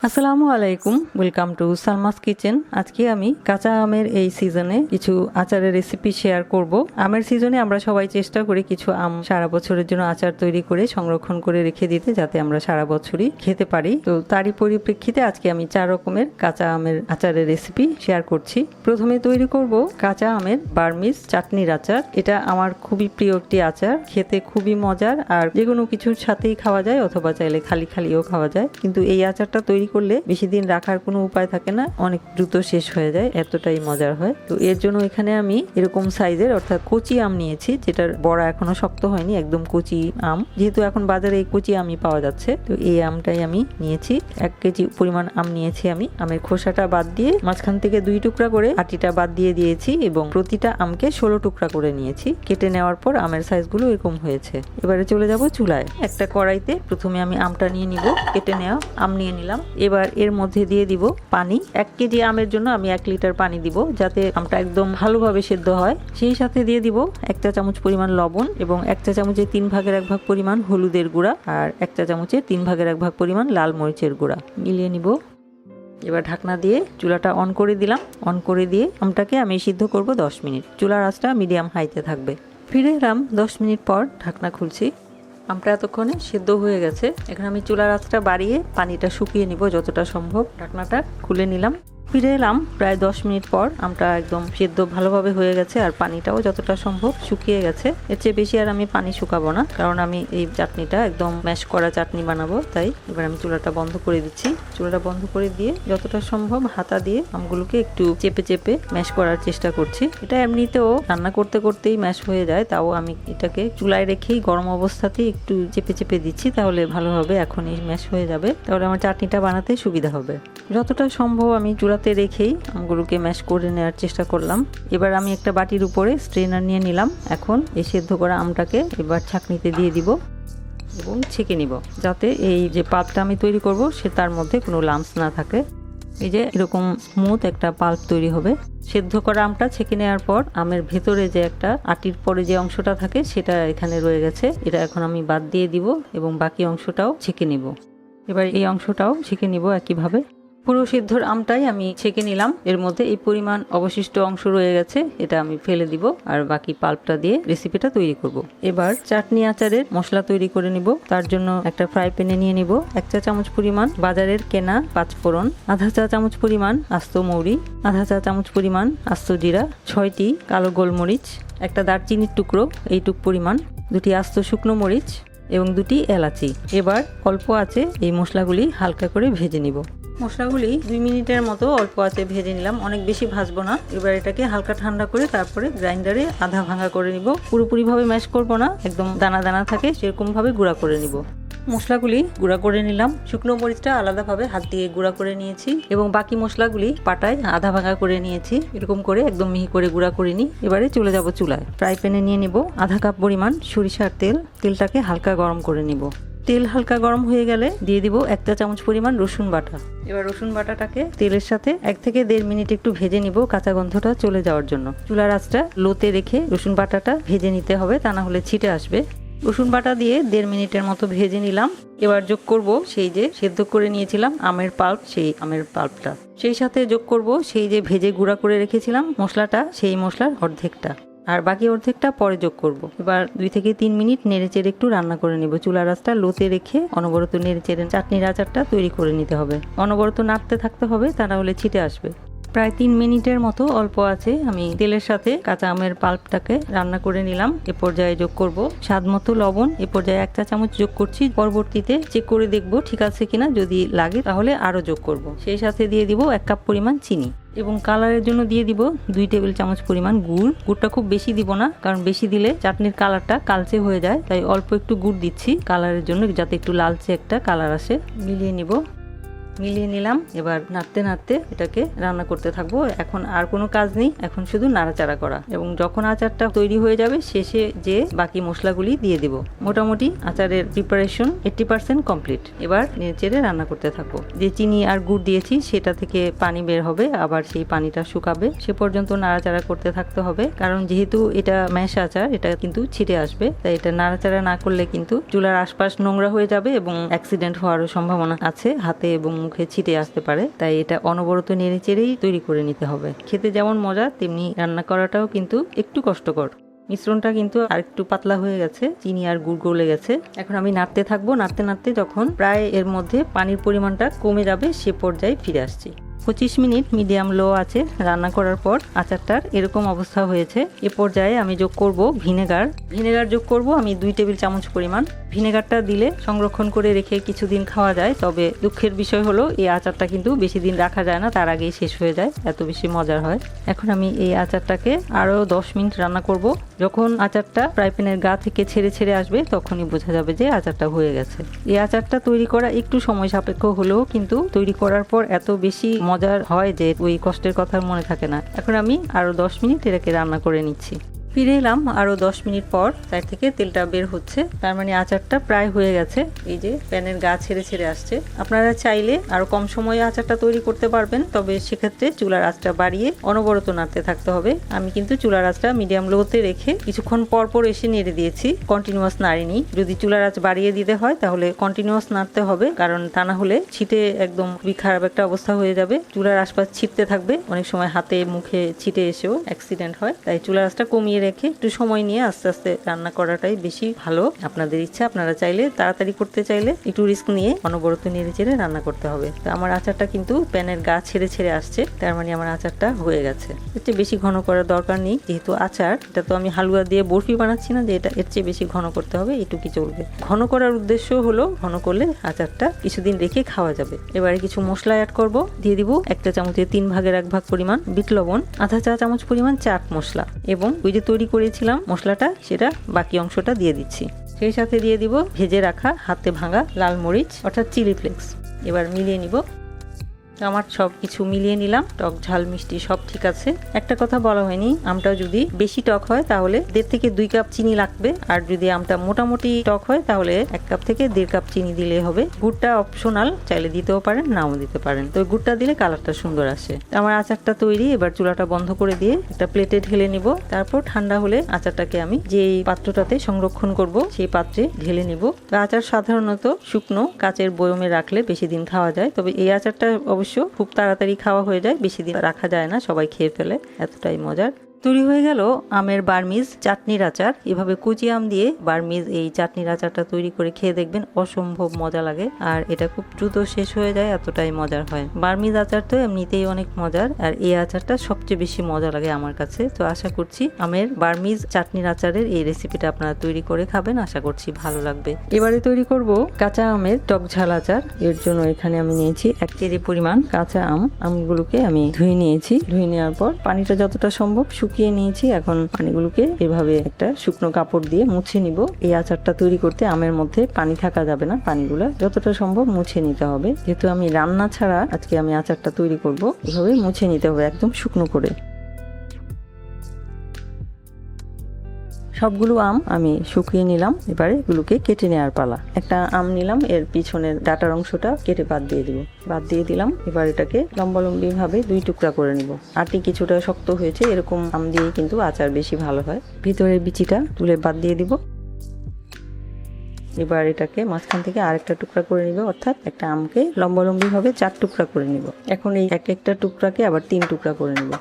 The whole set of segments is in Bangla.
আসসালামু আলাইকুম, ওয়েলকাম টু সালমাস কিচেন। আজকে আমি কাঁচা আমের এই সিজনে কিছু আচারের রেসিপি শেয়ার করব। আমের সিজনে আমরা সবাই চেষ্টা করি কিছু আম সারা বছরের জন্য আচার তৈরি করে সংরক্ষণ করে রেখে দিতে, যাতে আমরা সারা বছরই খেতে পারি। তো তারই পরিপ্রেক্ষিতে আজকে আমি 4 রকমের কাঁচা আমের আচারের রেসিপি শেয়ার করছি। প্রথমে তৈরি করব কাঁচা আমের বার্মিজ চাটনির আচার। এটা আমার খুবই প্রিয় একটি আচার, খেতে খুবই মজার আর যে কোনো কিছুর সাথেই খাওয়া যায় অথবা চাইলে খালি খালিও খাওয়া যায়। কিন্তু এই আচারটা তৈরি করলে বেশি দিন রাখার কোনো উপায় থাকে না, অনেক দ্রুত শেষ হয়ে যায়, এতটাই মজার হয়। তো এর জন্য এখানে আমি এরকম সাইজের অর্থাৎ কচি আম নিয়েছি, যেটার বড়া এখনো শক্ত হয়নি, একদম কচি আম। যেহেতু এখন বাজারে এই কচি আমই পাওয়া যাচ্ছে, তো এই আমটাই আমি নিয়েছি। 1 কেজি পরিমাণ আম নিয়েছি আমি। আমের খোসাটা বাদ দিয়ে মাঝখান থেকে 2 টুকরা করে আটিটা বাদ দিয়ে দিয়েছি এবং প্রতিটা আমকে 16 টুকরা করে নিয়েছি। কেটে নেওয়ার পর আমের সাইজগুলো এরকম হয়েছে। এবারে চলে যাব চুলায়। একটা কড়াইতে প্রথমে আমি আমটা নিয়ে নিব, কেটে নেওয়া আম নিয়ে নিলাম। এবার এর মধ্যে দিয়ে দিব পানি। 1 কেজি আমের জন্য আমি 1 লিটার পানি দিব, যাতে আমটা একদম ভালোভাবে সেদ্ধ হয়। সেই সাথে দিয়ে দিব 1 চা চামচ পরিমাণ লবণ এবং 1 চা চামচের 3 ভাগের 1 ভাগ পরিমাণ হলুদের গুঁড়া আর 1 চা চামচের 3 ভাগের 1 ভাগ পরিমাণ লাল মরিচের গুঁড়া মিলিয়ে নিব। এবার ঢাকনা দিয়ে চুলাটা অন করে দিলাম। অন করে দিয়ে আমটাকে আমি সিদ্ধ করব 10 মিনিট। চুলার আঁচটা মিডিয়াম হাইতে থাকবে। ফিরে এলাম 10 মিনিট পর, ঢাকনা খুলছি। আমটা এতক্ষণে সিদ্ধ হয়ে গেছে। এখন আমি চুলার আঁচটা বাড়িয়ে পানিটা শুকিয়ে নিব যতটা সম্ভব। ঢাকনাটা খুলে নিলাম। ফিরে এলাম প্রায় 10 মিনিট পর। আমটা একদম সিদ্ধ ভালোভাবে হয়ে গেছে আর পানিটাও যতটা সম্ভব শুকিয়ে গেছে। এর চেয়ে বেশি আর আমি পানি শুকাবো না, কারণ আমি এই চাটনিটা একদম ম্যাশ করা চাটনি বানাবো। তাই এবার আমি চুলাটা বন্ধ করে দিচ্ছি। চুলাটা বন্ধ করে দিয়ে যতটা সম্ভব হাতা দিয়ে আমগুলোকে একটু চেপে চেপে ম্যাশ করার চেষ্টা করছি। এটা এমনিতেও রান্না করতে করতেই ম্যাশ হয়ে যায়, তাও আমি এটাকে চুলায় রেখেই গরম অবস্থাতেই একটু চেপে চেপে দিচ্ছি, তাহলে ভালোভাবে এখনই ম্যাশ হয়ে যাবে। তাহলে আমার চাটনিটা বানাতে সুবিধা হবে। যতটা সম্ভব আমি চুলাতে রেখেই আমগুলোকে ম্যাশ করে নেওয়ার চেষ্টা করলাম। এবার আমি একটা বাটির উপরে স্ট্রেনার নিয়ে নিলাম। এখন এই সেদ্ধ করা আমটাকে এবার ছাঁকনিতে দিয়ে দিব এবং ছেঁকে নিব, যাতে এই যে পাল্পটা আমি তৈরি করব সে তার মধ্যে কোনো লাম্পস না থাকে। এই যে এরকম স্মুথ একটা পাল্প তৈরি হবে। সেদ্ধ করা আমটা ছেঁকে নেওয়ার পর আমের ভেতরে যে একটা আটির পরে যে অংশটা থাকে সেটা এখানে রয়ে গেছে, এটা এখন আমি বাদ দিয়ে দিব এবং বাকি অংশটাও ছেঁকে নিব। এবার এই অংশটাও ছেঁকে নিব একইভাবে। পুরো সিদ্ধর আমটাই আমি ছেঁকে নিলাম। এর মধ্যে এই পরিমাণ অবশিষ্ট অংশ রয়ে গেছে, এটা আমি ফেলে দিব আর বাকি পাল্পটা দিয়ে রেসিপিটা তৈরি করব। এবার চাটনি আচারের মশলা তৈরি করে নিব। তার জন্য একটা ফ্রাই প্যানে নিয়ে নিব 1 চা চামচ পরিমাণ বাজারের কেনা 5 ফোড়ন, আধা চা চামচ পরিমাণ আস্ত মৌরি, আধা চা চামচ পরিমাণ আস্ত জিরা, 6টি কালো গোলমরিচ, একটা দারচিনির টুকরো এইটুক পরিমাণ, 2টি আস্ত শুকনো মরিচ এবং 2টি এলাচি। এবার অল্প আঁচে এই মশলাগুলি হালকা করে ভেজে নিব। মশলাগুলি 2 মিনিটের মতো অল্প আঁচে ভেজে নিলাম, অনেক বেশি ভাজবো না। এবার এটাকে হালকা ঠান্ডা করে তারপরে গ্রাইন্ডারে আধা ভাঙা করে নিব। পুরোপুরিভাবে ম্যাশ করব না, একদম দানা দানা থাকে সেরকমভাবে গুঁড়া করে নিব। মশলাগুলি গুঁড়া করে নিলাম। শুকনো মরিচটা আলাদাভাবে হাত দিয়ে গুঁড়া করে নিয়েছি এবং বাকি মশলাগুলি পাটায় আধা ভাঙা করে নিয়েছি। এরকম করে একদম মিহি করে গুঁড়া করে নিই। এবারে চলে যাব চুলায়। ফ্রাই প্যানে নিয়ে নিব আধা কাপ পরিমাণ সরিষার তেল। তেলটাকে হালকা গরম করে নিব। তেল হালকা গরম হয়ে গেলে দিয়ে দিব 1 চা চামচ পরিমাণ রসুন বাটা। এবার রসুন বাটাটাকে তেলের সাথে 1 থেকে 1.5 মিনিট একটু ভেজে নিব, কাঁচা গন্ধটা চলে যাওয়ার জন্য। চুলার আঁচটা লোতে রেখে রসুন বাটাটা ভেজে নিতে হবে, তা না হলে ছিটে আসবে। রসুন বাটা দিয়ে 1.5 মিনিটের মতো ভেজে নিলাম। এবার যোগ করব সেই যে সেদ্ধ করে নিয়েছিলাম আমের পাল্প, সেই আমের পাল্পটা। সেই সাথে যোগ করব সেই যে ভেজে গুঁড়া করে রেখেছিলাম মশলাটা, সেই মশলার অর্ধেকটা, আর বাকি অর্ধেকটা পরে যোগ করব। এবার 2 থেকে 3 মিনিট নেড়েচেড়ে একটু রান্না করে নিব। চুলার আঁচটা লোতে রেখে অনবরত নেড়েচেড়ে চাটনির আচারটা তৈরি করে নিতে হবে। অনবরত নাড়তে থাকতে হবে, তা না হলে ছিটে আসবে। প্রায় 3 মিনিটের মতো অল্প আছে আমি তেলের সাথে কাঁচা আমের পাল্পটাকে রান্না করে নিলাম। এ পর্যায়ে যোগ করব স্বাদ মতো লবণ। এ পর্যায়ে 1 চা চামচ যোগ করছি। পরবর্তীতে চেক করে দেখব ঠিক আছে কিনা, যদি লাগে তাহলে আরো যোগ করব। সেই সাথে দিয়ে দিব 1 কাপ পরিমাণ চিনি এবং কালারের জন্য দিয়ে দিব 2 টেবিল চামচ পরিমাণ গুড়। গুড়টা খুব বেশি দিব না, কারণ বেশি দিলে চাটনির কালারটা কালচে হয়ে যায়, তাই অল্প একটু গুড় দিচ্ছি কালারের জন্য, যাতে একটু লালচে একটা কালার আসে। মিলিয়ে নিব। মিলিয়ে নিলাম। এবার নাড়তে নাড়তে এটাকে রান্না করতে থাকবো। এখন আর কোনো কাজ নেই, এখন শুধু নাড়াচাড়া করা। এবং যখন আচারটা তৈরি হয়ে যাবে শেষে যে বাকি মশলাগুলি দিয়ে দিব। মোটামুটি আচারের প্রিপারেশন 80% কমপ্লিট। এবার নেড়েচেড়ে রান্না করতে থাকবো। যে চিনি আর গুড় দিয়েছি সেটা থেকে পানি বের হবে, আবার সেই পানিটা শুকাবে, সে পর্যন্ত নাড়াচাড়া করতে থাকতে হবে। কারণ যেহেতু এটা ম্যাশ আচার, এটা কিন্তু ছিটে আসবে, তাই এটা নাড়াচাড়া না করলে কিন্তু চুলার আশপাশ নোংরা হয়ে যাবে এবং অ্যাক্সিডেন্ট হওয়ারও সম্ভাবনা আছে হাতে এবং মুখে ছিটে আসতে পারে, তাই এটা অনবরত নেড়ে চেড়েই তৈরি করে নিতে হবে। খেতে যেমন মজা তেমনি রান্না করাটাও কিন্তু একটু কষ্টকর। মিশ্রণটা কিন্তু আর একটু পাতলা হয়ে গেছে, চিনি আর গুড় গলে গেছে। এখন আমি নাড়তে থাকবো। নাড়তে নাড়তে যখন প্রায় এর মধ্যে পানির পরিমাণটা কমে যাবে সে পর্যায়ে ফিরে আসছি। 25 মিনিট মিডিয়াম লো আছে রান্না করার পর আচারটার এরকম অবস্থা হয়েছে। এ পর্যায়ে আমি যোগ করব ভিনেগার যোগ করব আমি 2 টেবিল চামচ পরিমাণ। ভিনেগারটা দিলে সংরক্ষণ করে রেখে কিছুদিন খাওয়া যায়, তবে দুঃখের বিষয় হলো এই আচারটা কিন্তু বেশি দিন রাখা যায় না, তার আগেই শেষ হয়ে যায়, এত বেশি মজার হয়। এখন আমি এই আচারটাকে আরও 10 মিনিট রান্না করব। যখন আচারটা ফ্রাই প্যানের গা থেকে ছেড়ে ছেড়ে আসবে তখনই বোঝা যাবে যে আচারটা হয়ে গেছে। এই আচারটা তৈরি করা একটু সময় সাপেক্ষ হলেও কিন্তু তৈরি করার পর এত বেশি মজার হয় যে ওই কষ্টের কথা মনে থাকে না। এখন আমি আরো 10 মিনিট এটাকে রান্না করে নিচ্ছি। ফিরে এলাম আরো 10 মিনিট পর। সাইড থেকে তেলটা বের হচ্ছে, তার মানে আচারটা প্রায় হয়ে গেছে। এই যে প্যানের গা ছেড়ে ছেড়ে আসছে। আপনারা চাইলে আরো কম সময়ে আচারটা তৈরি করতে পারবেন, তবে সেক্ষেত্রে চুলার আঁচটা বাড়িয়ে অনবরত নাড়তে থাকতে হবে। আমি কিন্তু চুলার আঁচটা মিডিয়াম লোতে রেখে কিছুক্ষণ পর পর এসে নেড়ে দিয়েছি, কন্টিনিউয়াস নাড়িনি। যদি চুলার আঁচ বাড়িয়ে দিতে হয় তাহলে কন্টিনিউয়াস নাড়তে হবে, কারণ তা না হলে ছিটে একদম খুবই খারাপ একটা অবস্থা হয়ে যাবে। চুলার আশপাশ ছিটতে থাকবে, অনেক সময় হাতে মুখে ছিটে এসেও অ্যাক্সিডেন্ট হয়। তাই চুলার আঁচটা কমিয়ে রেখে একটু সময় নিয়ে আস্তে আস্তে রান্না করাটাই বেশি ভালো। আপনাদের ইচ্ছা, আপনারা চাইলে তাড়াতাড়ি করতে চাইলে একটু রিস্ক নিয়ে অনবরত নেড়ে চেড়ে রান্না করতে হবে। তো আমার আচারটা কিন্তু প্যানের গা ছেড়ে ছেড়ে আসছে, তার মানে আমার আচারটা হয়ে গেছে। এর চেয়ে বেশি ঘন করার দরকার নেই, যেহেতু আচার, এটা তো আমি হালুয়া দিয়ে বরফি বানাচ্ছি না যে এটা এর চেয়ে বেশি ঘন করতে হবে, এটুকুই চলবে। ঘন করার উদ্দেশ্য হলো ঘন করলে আচারটা কিছুদিন রেখে খাওয়া যাবে। এবারে কিছু মশলা অ্যাড করব। দিয়ে দিব 1 চা চামচের 3 ভাগের 1 ভাগ পরিমাণ বিট লবণ, আধা চা চামচ পরিমাণ চাট মশলা, এবং ওই যে তৈরি করেছিলাম মশলাটা, সেটা বাকি অংশটা দিয়ে দিচ্ছি। সেই সাথে দিয়ে দিব ভেজে রাখা হাতে ভাঙা লাল মরিচ অর্থাৎ চিলি ফ্লেক্স। এবার মিলিয়ে নিব। আমার সব কিছু মিলিয়ে নিলাম, টক ঝাল মিষ্টি সব ঠিক আছে। একটা কথা বলা হয়নি, আমটা যদি বেশি টক হয় তাহলে 1.5 থেকে 2 কাপ চিনি লাগবে, আর যদি আমটা মোটামুটি টক হয় তাহলে 1 কাপ থেকে 1.5 কাপ চিনি দিলে হবে। গুড়টা অপশনাল, চাইলে দিতেও পারেন নাও দিতে পারেন, তো গুড়টা দিলে কালারটা সুন্দর আসে। আমার আচারটা তৈরি। এবার চুলাটা বন্ধ করে দিয়ে একটা প্লেটে ঢেলে নিব। তারপর ঠান্ডা হলে আচারটাকে আমি যেই পাত্রটাতে সংরক্ষণ করব সেই পাত্রে ঢেলে নিব। আচার সাধারণত শুকনো কাচের বয়মে রাখলে বেশি দিন খাওয়া যায়, তবে এই আচারটা অবশ্য খুব তাড়াতাড়ি খাওয়া হয়ে যায়, বেশি দিন রাখা যায় না, সবাই খেয়ে ফেলে, এতটাই মজার। তৈরি হয়ে গেল আমের বার্মিজ চাটনির আচার। এভাবে কুচি আম দিয়ে বার্মিজ এই চাটনির আচারটা তৈরি করে খেয়ে দেখবেন, অসম্ভব মজা লাগে, আর এটা খুব দ্রুত শেষ হয়ে যায়, এতটাই মজার হয়। বার্মিজ আচার তো এমনিতেই অনেক মজার, আর এই আচারটা সবচেয়ে বেশি মজা লাগে আমার কাছে। তো আশা করছি আমের বার্মিজ চাটনির আচারের এই রেসিপিটা আপনারা তৈরি করে খাবেন, আশা করছি ভালো লাগবে। এবারে তৈরি করব কাঁচা আমের টক ঝাল আচার। এর জন্য এখানে আমি নিয়েছি 1 কেজি পরিমাণ কাঁচা আম। আমগুলোকে আমি ধুয়ে নিয়েছি। ধুয়ে নেওয়ার পর পানিটা যতটা সম্ভব শুকিয়ে নিয়েছি। এখন পানিগুলোকে এভাবে একটা শুকনো কাপড় দিয়ে মুছে নিব। এই আচারটা তৈরি করতে আমের মধ্যে পানি থাকা যাবে না, পানিগুলো যতটা সম্ভব মুছে নিতে হবে। যেহেতু আমি রান্না ছাড়া আজকে আমি আচারটা তৈরি করব, এভাবে মুছে নিতে হবে একদম শুকনো করে। সবগুলো আম আমি শুকিয়ে নিলাম। এবারে এগুলোকে কেটে নেওয়ার পালা। একটা আম নিলাম, এর পিছনের ডাটার অংশটা কেটে বাদ দিয়ে দিব। বাদ দিয়ে দিলাম। এবার এটাকে লম্বালম্বি ভাবে 2 টুকরা করে নিব। আটি কিছুটা শক্ত হয়েছে, এরকম আম দিয়ে কিন্তু আচার বেশি ভালো হয়। ভিতরের বিচিটা তুলে বাদ দিয়ে দিব। এবার এটাকে মাঝখান থেকে আরেকটা টুকরা করে নিব, অর্থাৎ একটা আমকে লম্বালম্বি ভাবে 4 টুকরা করে নিব। এখন এই একটা টুকরাকে আবার 3 টুকরা করে নিব।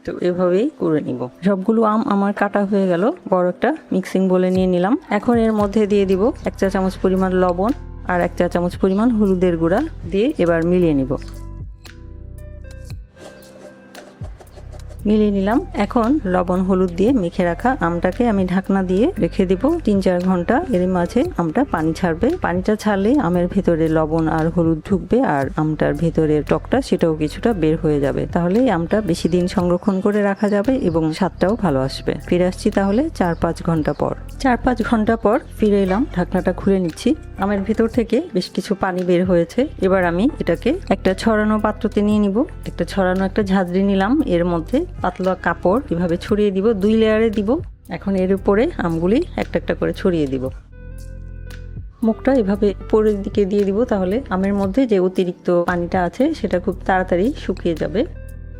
তো এভাবেই করে নিব। সবগুলো আম আমার কাটা হয়ে গেল। বড় একটা মিক্সিং বলে নিয়ে নিলাম। এখন এর মধ্যে দিয়ে দিব 1 চা চামচ পরিমাণ লবণ আর 1 চা চামচ পরিমাণ হলুদের গুঁড়া দিয়ে এবার মিলিয়ে নিব। মিলিয়ে নিলাম। এখন লবণ হলুদ দিয়ে মেখে রাখা আমটাকে আমি ঢাকনা দিয়ে রেখে দিব 3-4 ঘন্টা। এর মাঝে আমটা পানি ছাড়বে। পানিটা ছাড়লে আমের ভেতরে লবণ আর হলুদ ঢুকবে, আর আমটার ভেতরের টকটা সেটাও কিছুটা বের হয়ে যাবে। তাহলে আমটা বেশি দিন সংরক্ষণ করে রাখা যাবে এবং স্বাদটাও ভালো আসবে। ফিরে আসছি তাহলে 4-5 ঘন্টা পর। 4-5 ঘন্টা পর ফিরে এলাম। ঢাকনাটা খুলে নিচ্ছি। আমের ভেতর থেকে বেশ কিছু পানি বের হয়েছে। এবার আমি এটাকে একটা ছড়ানো পাত্রতে নিয়ে নিব। একটা ছড়ানো একটা ঝাঁঝরি নিলাম, এর মধ্যে পাতলা কাপড় এভাবে ছড়িয়ে দিব। 2 লেয়ারে দিব। এখন এর উপরে আমগুলি একটা একটা করে ছড়িয়ে দিব। মুখটা এভাবে উপরের দিকে দিয়ে দিব, তাহলে আমের মধ্যে যে অতিরিক্ত পানিটা আছে সেটা খুব তাড়াতাড়ি শুকিয়ে যাবে।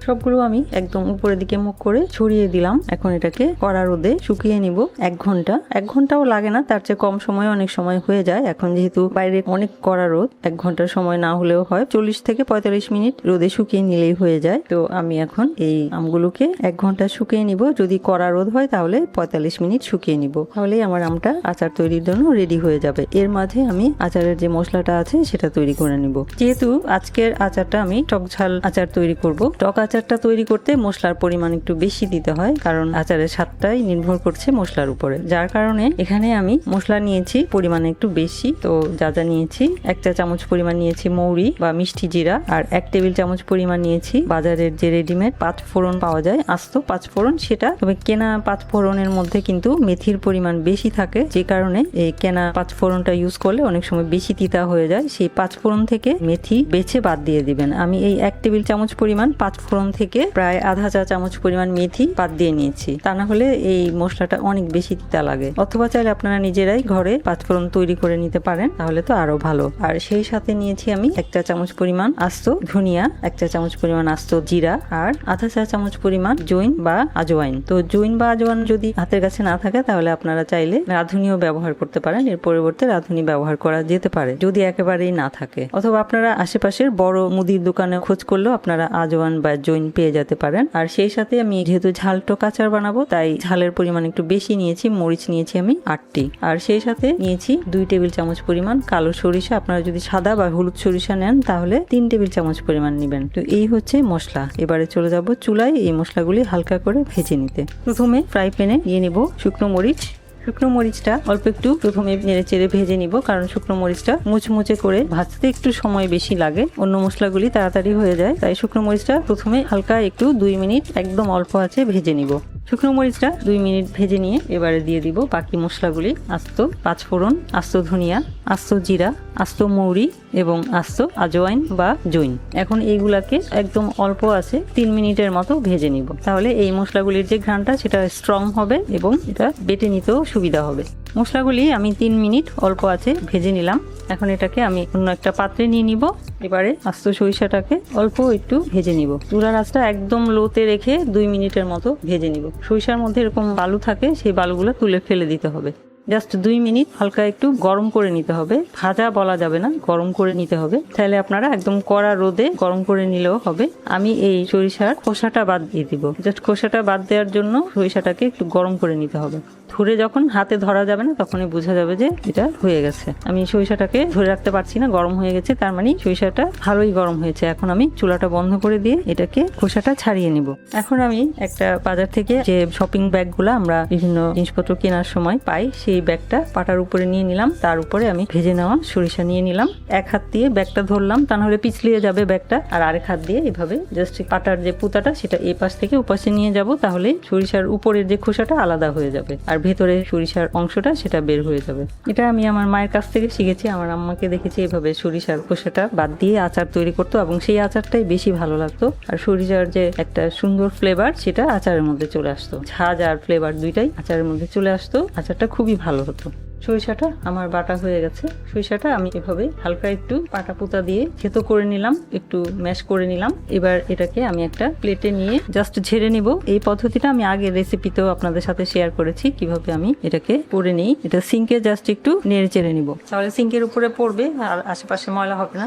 সবগুলো আমি একদম উপরের দিকে মুখ করে ছড়িয়ে দিলাম। এখন এটাকে কড়া রোদে শুকিয়ে নিব 1 ঘন্টা। 1 ঘন্টাও লাগে না, তার চেয়ে কম সময় অনেক সময় হয়ে যায়। এখন যেহেতু বাইরে অনেক কড়া রোদ, 1 ঘন্টার সময় না হলেও হয়, 40 থেকে 45 মিনিট রোদে শুকিয়ে নিলেই হয়ে যায়। তো আমি এখন এই আমগুলোকে 1 ঘন্টা শুকিয়ে নিব। যদি কড়া রোদ হয় তাহলে 45 মিনিট শুকিয়ে নিব, তাহলেই আমার আমটা আচার তৈরির জন্য রেডি হয়ে যাবে। এর মাঝে আমি আচারের যে মশলাটা আছে সেটা তৈরি করে নিব। যেহেতু আজকের আচারটা আমি টক ঝাল আচার তৈরি করব, টক আচারটা তৈরি করতে মশলার পরিমাণ একটু বেশি দিতে হয়, কারণ আচারের স্বাদটাই নির্ভর করছে মশলার উপরে। যার কারণে এখানে আমি মশলা নিয়েছি পরিমাণে একটু বেশি। তো যা যা নিয়েছি, 1 চা চামচ পরিমাণ নিয়েছি মৌরি বা মিষ্টি জিরা, আর 1 টেবিল চামচ পরিমাণ নিয়েছি বাজারের যে রেডিমেড 5 ফোড়ন পাওয়া যায়, আস্ত 5 ফোড়ন সেটা। তবে কেনা 5 ফোড়নের মধ্যে কিন্তু মেথির পরিমাণ বেশি থাকে, যে কারণে এই কেনা 5 ফোড়নটা ইউজ করলে অনেক সময় বেশি তিতা হয়ে যায়। সেই 5 ফোড়ন থেকে মেথি বেছে বাদ দিয়ে দিবেন। আমি এই 1 টেবিল চামচ পরিমাণ 5 ফোড়ন থেকে প্রায় আধা চা চামচ পরিমাণ মেথি বাদ দিয়ে নিয়েছি, তা না হলে এই মশলাটা অনেক বেশি তিতা লাগে। অথবা চাইলে আপনারা নিজেরাই ঘরে 5 ফোড়ন তৈরি করে নিতে পারেন, তাহলে তো আরো ভালো। আর সেই সাথে নিয়েছি আমি 1 চা চামচ পরিমাণ আস্ত ধনিয়া, 1 চা চামচ পরিমাণ আস্ত জিরা, আর আধা চা চামচ পরিমাণ জৈন বা আজওয়াইন। তো জৈন বা আজওয়াইন যদি হাতের কাছে না থাকে তাহলে আপনারা চাইলে রাঁধুনিও ব্যবহার করতে পারেন। এর পরিবর্তে রাঁধুনি ব্যবহার করা যেতে পারে যদি একেবারেই না থাকে। অথবা আপনারা আশেপাশের বড় মুদির দোকানে খোঁজ করলেও আপনারা আজওয়ান বা জৈন পেয়ে যেতে পারেন। আর সেই সাথে আমি যেহেতু ঝাল টক আচার বানাবো, তাই ঝালের পরিমাণ একটু বেশি নিয়েছি। মরিচ নিয়েছি আমি 8টি, আর সেই সাথে নিয়েছি 2 টেবিল চামচ পরিমাণ কালো সরিষা। আপনারা যদি সাদা বা হলুদ সরিষা নেন তাহলে 3 টেবিল চামচ পরিমাণ নেবেন। তো এই হচ্ছে মশলা। এবারে চলে যাব চুলায় এই মশলাগুলি হালকা করে ভেজে নিতে। প্রথমে ফ্রাই প্যানে দিয়ে নিব শুকনো মরিচ। শুকনো মরিচটা অল্প একটু প্রথমে নেড়ে চেড়ে ভেজে নিব, কারণ শুকনো মরিচটা মুচমুচে করে ভাজতে একটু সময় বেশি লাগে, অন্য মশলাগুলি তাড়াতাড়ি হয়ে যায়। তাই শুকনো মরিচটা প্রথমে হালকা একটু 2 মিনিট একদম অল্প আঁচে ভেজে নিব। শুকনো মরিচটা 2 মিনিট ভেজে নিয়ে এবারে দিয়ে দিব বাকি মশলাগুলি। আস্ত 5 ফোড়ন, আস্ত ধনিয়া, আস্ত জিরা, আস্ত মৌরি এবং আস্ত আজওয়াইন বা জৈন। এখন এইগুলাকে একদম অল্প আছে 3 মিনিটের মতো ভেজে নিব, তাহলে এই মশলাগুলির যে ঘ্রাণটা সেটা স্ট্রং হবে এবং এটা বেটে নিতেও সুবিধা হবে। মশলাগুলি আমি 3 মিনিট অল্প আছে ভেজে নিলাম। এখন এটাকে আমি অন্য একটা পাত্রে নিয়ে নিব। এবারে আস্ত সরিষাটাকে অল্প একটু ভেজে নিব। চুলার আঁচটা একদম লোতে রেখে 2 মিনিটের মতো ভেজে নিব। সরিষার মধ্যে এরকম বালু থাকে, সেই বালুগুলো তুলে ফেলে দিতে হবে। জাস্ট 2 মিনিট হালকা একটু গরম করে নিতে হবে, ভাজা বলা যাবে না, গরম করে নিতে হবে। তাহলে আপনারা একদম কড়া রোদে গরম করে নিলেও হবে। আমি এই সরিষার খোসাটা বাদ দিয়ে দিব। জাস্ট খোসাটা বাদ দেওয়ার জন্য সরিষাটাকে একটু গরম করে নিতে হবে। ধরে যখন হাতে ধরা যাবে না তখনই বোঝা যাবে যে এটা হয়ে গেছে। আমি সরিষাটাকে ধরে রাখতে পারছি না, গরম হয়ে গেছে, তার মানে সরিষাটা ভালোই গরম হয়েছে। এখন আমি চুলাটা বন্ধ করে দিয়ে এটাকে খোসাটা ছাড়িয়ে নিব। এখন আমি একটা বাজার থেকে যে শপিং ব্যাগগুলো আমরা বিভিন্ন জিনিসপত্র কেনার সময় পাই, সেই ব্যাগটা পাটার উপরে নিয়ে নিলাম। তার উপরে আমি ভেজে নেওয়া সরিষা নিয়ে নিলাম। এক হাত দিয়ে ব্যাগটা ধরলাম, তা নাহলে পিছলিয়ে যাবে ব্যাগটা। আর আরেক হাত দিয়ে এভাবে জাস্ট পাটার যে পুতাটা সেটা এই পাশ থেকে ওপাশে নিয়ে যাব, তাহলে সরিষার উপরের যে খোসাটা আলাদা হয়ে যাবে আর ভেতরে সরিষার অংশটা সেটা বের হয়ে যাবে। এটা আমি আমার মায়ের কাছ থেকে শিখেছি। আমার আম্মাকে দেখেছি এভাবে সরিষার খোসাটা বাদ দিয়ে আচার তৈরি করতো এবং সেই আচারটাই বেশি ভালো লাগতো। আর সরিষার যে একটা সুন্দর ফ্লেভার সেটা আচারের মধ্যে চলে আসতো, ঝাঁজ আর ফ্লেভার দুইটাই আচারের মধ্যে চলে আসতো। আচারটা খুবই ভালো হতো। সরিষাটা আমার বাটা হয়ে গেছে। সরিষাটা আমি এভাবে হালকা একটু পাটা পুতা দিয়ে থেতো করে নিলাম, একটু ম্যাশ করে নিলাম। এবার এটাকে আমি একটা প্লেটে নিয়ে জাস্ট ঝেড়ে নিব। এই পদ্ধতিটা আমি আগের রেসিপিতেও আপনাদের সাথে শেয়ার করেছি, কিভাবে আমি এটাকে করে নিই। এটা সিঙ্কে জাস্ট একটু নেড়ে চেড়ে নিব, তাহলে সিঙ্কের উপরে পড়বে আর আশেপাশে ময়লা হবে না।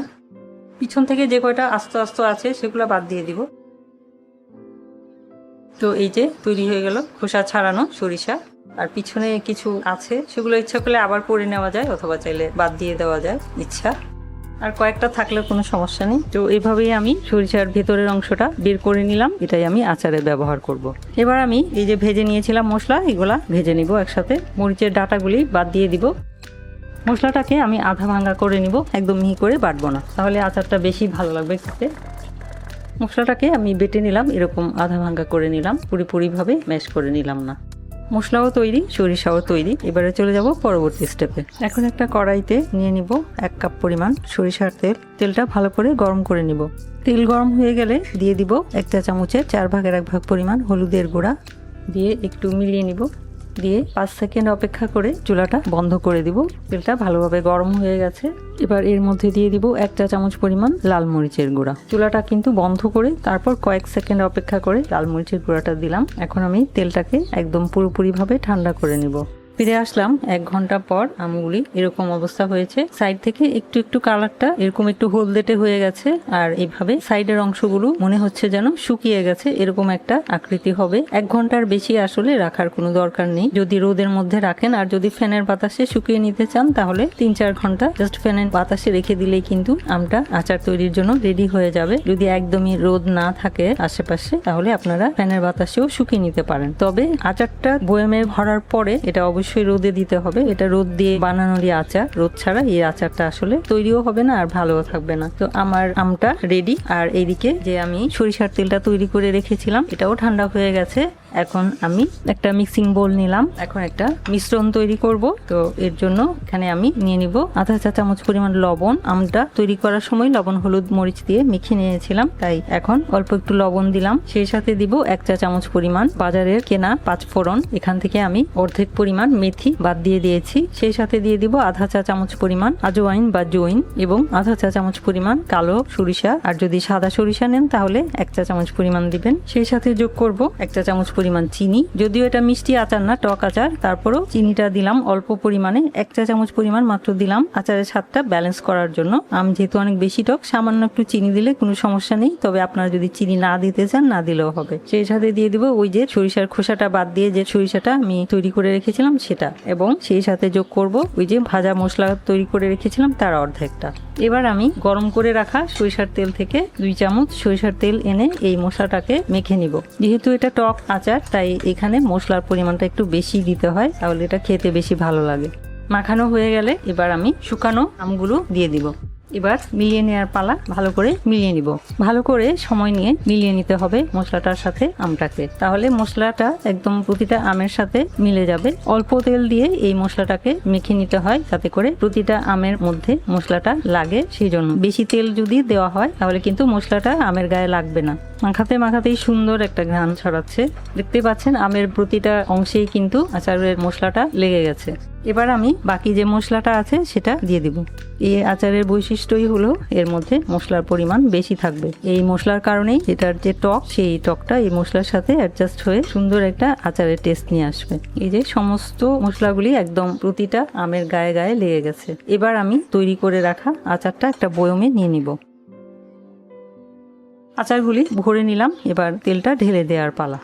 পিছন থেকে যে কয়টা আস্ত আস্ত আছে সেগুলো বাদ দিয়ে দিব। তো এই যে তৈরি হয়ে গেল খোসা ছাড়ানো সরিষা। আর পিছনে কিছু আছে সেগুলো ইচ্ছা করলে আবার করে নেওয়া যায়, অথবা চাইলে বাদ দিয়ে দেওয়া যায় ইচ্ছা। আর কয়েকটা থাকলে কোনো সমস্যা নেই। তো এইভাবেই আমি সরিষার ভেতরের অংশটা বের করে নিলাম, এটাই আমি আচারে ব্যবহার করব। এবার আমি এই যে ভেজে নিয়েছিলাম মশলা, এগুলা ভেজে নিব একসাথে। মরিচের ডাঁটাগুলি বাদ দিয়ে দিব। মশলাটাকে আমি আধা ভাঙা করে নিব, একদম মিহি করে বাটবো না, তাহলে আচারটা বেশি ভালো লাগবে খেতে। মশলাটাকে আমি বেটে নিলাম, এরকম আধা ভাঙা করে নিলাম, পুরিভাবে ম্যাশ করে নিলাম না। মশলাও তৈরি, সরিষাও তৈরি। এবারে চলে যাব পরবর্তী স্টেপে। এখন একটা কড়াইতে নিয়ে নিব 1 কাপ পরিমাণ সরিষার তেল। তেলটা ভালো করে গরম করে নিব। তেল গরম হয়ে গেলে দিয়ে দিব 1 চা চামচের 4 ভাগের 1 ভাগ পরিমাণ হলুদের গুঁড়া, দিয়ে একটু মিলিয়ে নিব। দিয়ে 5 সেকেন্ড অপেক্ষা করে চুলাটা বন্ধ করে দিব। তেলটা ভালোভাবে গরম হয়ে গেছে। এবার এর মধ্যে দিয়ে দিব 1 চা চামচ পরিমাণ লাল মরিচের গুঁড়া। চুলাটা কিন্তু বন্ধ করে তারপর কয়েক সেকেন্ড অপেক্ষা করে লাল মরিচের গুঁড়াটা দিলাম। এখন আমি তেলটাকে একদম পুরোপুরিভাবে ঠান্ডা করে নিব। ফিরে আসলাম 1 ঘন্টা পর। আমগুলি এরকম অবস্থা হয়েছে। সাইড থেকে একটু একটু কালারটা এরকম একটু হলদেটে হয়ে গেছে, আর এইভাবে সাইডের অংশগুলো মনে হচ্ছে যেন শুকিয়ে গেছে, এরকম একটা আকৃতি হবে। 1 ঘন্টার বেশি আসলে রাখার কোনো দরকার নেই যদি রোদের মধ্যে রাখেন। আর যদি ফ্যানের বাতাসে শুকিয়ে নিতে চান তাহলে 3-4 ঘন্টা জাস্ট ফ্যানের বাতাসে রেখে দিলেই কিন্তু আমটা আচার তৈরির জন্য রেডি হয়ে যাবে। যদি একদমই রোদ না থাকে আশেপাশে তাহলে আপনারা ফ্যানের বাতাসেও শুকিয়ে নিতে পারেন। তবে আচারটা বয়ামে ভরার পরে এটা অবশ্যই রোদে দিতে হবে। এটা রোদ দিয়ে বানানোরই আচার, রোদ ছাড়া এই আচারটা আসলে তৈরিও হবে না আর ভালোও থাকবে না। তো আমার আমটা রেডি। আর এইদিকে যে আমি সরিষার তেলটা তৈরি করে রেখেছিলাম এটাও ঠান্ডা হয়ে গেছে। এখন আমি একটা মিক্সিং বোল নিলাম। এখন একটা মিশ্রণ তৈরি করব। তো এর জন্য এখানে আমি নিয়ে নিব আধা চা চামচ পরিমাণ লবণ। আমটা তৈরি করার সময় লবণ হলুদ মরিচ দিয়ে মেখে নিয়েছিলাম, তাই এখন অল্প একটু লবণ দিলাম। সেই সাথে দিব 1 চা চামচ পরিমাণ বাজারের কেনা 5 ফোড়ন। এখান থেকে আমি অর্ধেক পরিমাণ মেথি বাদ দিয়ে দিয়েছি। সেই সাথে দিয়ে দিব আধা চা চামচ পরিমাণ আজওয়াইন বা জৈন এবং আধা চা চামচ পরিমাণ কালো সরিষা। আর যদি সাদা সরিষা নেন তাহলে 1 চা চামচ পরিমাণ দিবেন। সেই সাথে যোগ করব 1 চা চামচ পরিমাণ চিনি। যদিও এটা মিষ্টি আচার না, টক আচার, তারপরও চিনিটা দিলাম অল্প পরিমাণে। 1 চা চামচ পরিমাণ মাত্র দিলাম আচারের স্বাদটা ব্যালেন্স করার জন্য। আম যেহেতু অনেক বেশি টক, সামান্য একটু চিনি দিলে কোনো সমস্যা নেই। তবে আপনারা যদি চিনি না দিতে চান না দিলেও হবে। সেই সাথে দিয়ে দিব ওই যে সরিষার খোসাটা বাদ দিয়ে যে সরিষাটা আমি তৈরি করে রেখেছিলাম সেটা, এবং সেই সাথে যোগ করব ওই যে ভাজা মশলা তৈরি করে রেখেছিলাম তার অর্ধেকটা। এবার আমি গরম করে রাখা সরিষার তেল থেকে 2 চামচ সরিষার তেল এনে এই মশলাটাকে মেখে নিব। যেহেতু এটা টক আচার তাই এখানে মশলার পরিমাণটা একটু বেশি দিতে হয়, তাহলে এটা খেতে বেশি ভালো লাগে। মাখানো হয়ে গেলে এবার আমি শুকানো আমগুলো দিয়ে দিব। এবার মিলিয়ে নেওয়ার পালা। ভালো করে মিলিয়ে নিব। ভালো করে সময় নিয়ে মিলিয়ে নিতে হবে মশলাটার সাথে আমটাকে, তাহলে মশলাটা একদম প্রতিটা আমের সাথে মিলে যাবে। অল্প তেল দিয়ে এই মশলাটাকে মেখে নিতে হয় যাতে করে প্রতিটা আমের মধ্যে মশলাটা লাগে। সেই জন্য বেশি তেল যদি দেওয়া হয় তাহলে কিন্তু মশলাটা আমের গায়ে লাগবে না। মাখাতে মাখাতেই সুন্দর একটা ঘ্রাণ ছড়াচ্ছে। দেখতে পাচ্ছেন আমের প্রতিটা অংশেই কিন্তু আচারের মশলাটা লেগে গেছে। এবার আমি বাকি যে মশলাটা আছে সেটা দিয়ে দিব। এই আচারের বৈশিষ্ট্যই হলো এর মধ্যে মশলার পরিমাণ বেশি থাকবে। এই মশলার কারণেই এটার যে টক, সেই টকটা এই মশলার সাথে অ্যাডজাস্ট হয়ে সুন্দর একটা আচারের টেস্ট নিয়ে আসবে। এই যে সমস্ত মশলাগুলি একদম প্রতিটা আমের গায়ে গায়ে লেগে গেছে। এবার আমি তৈরি করে রাখা আচারটা একটা বয়মে নিয়ে নিব। আচারগুলি ভরে নিলাম। এবার তেলটা ঢেলে দেওয়ার পালা।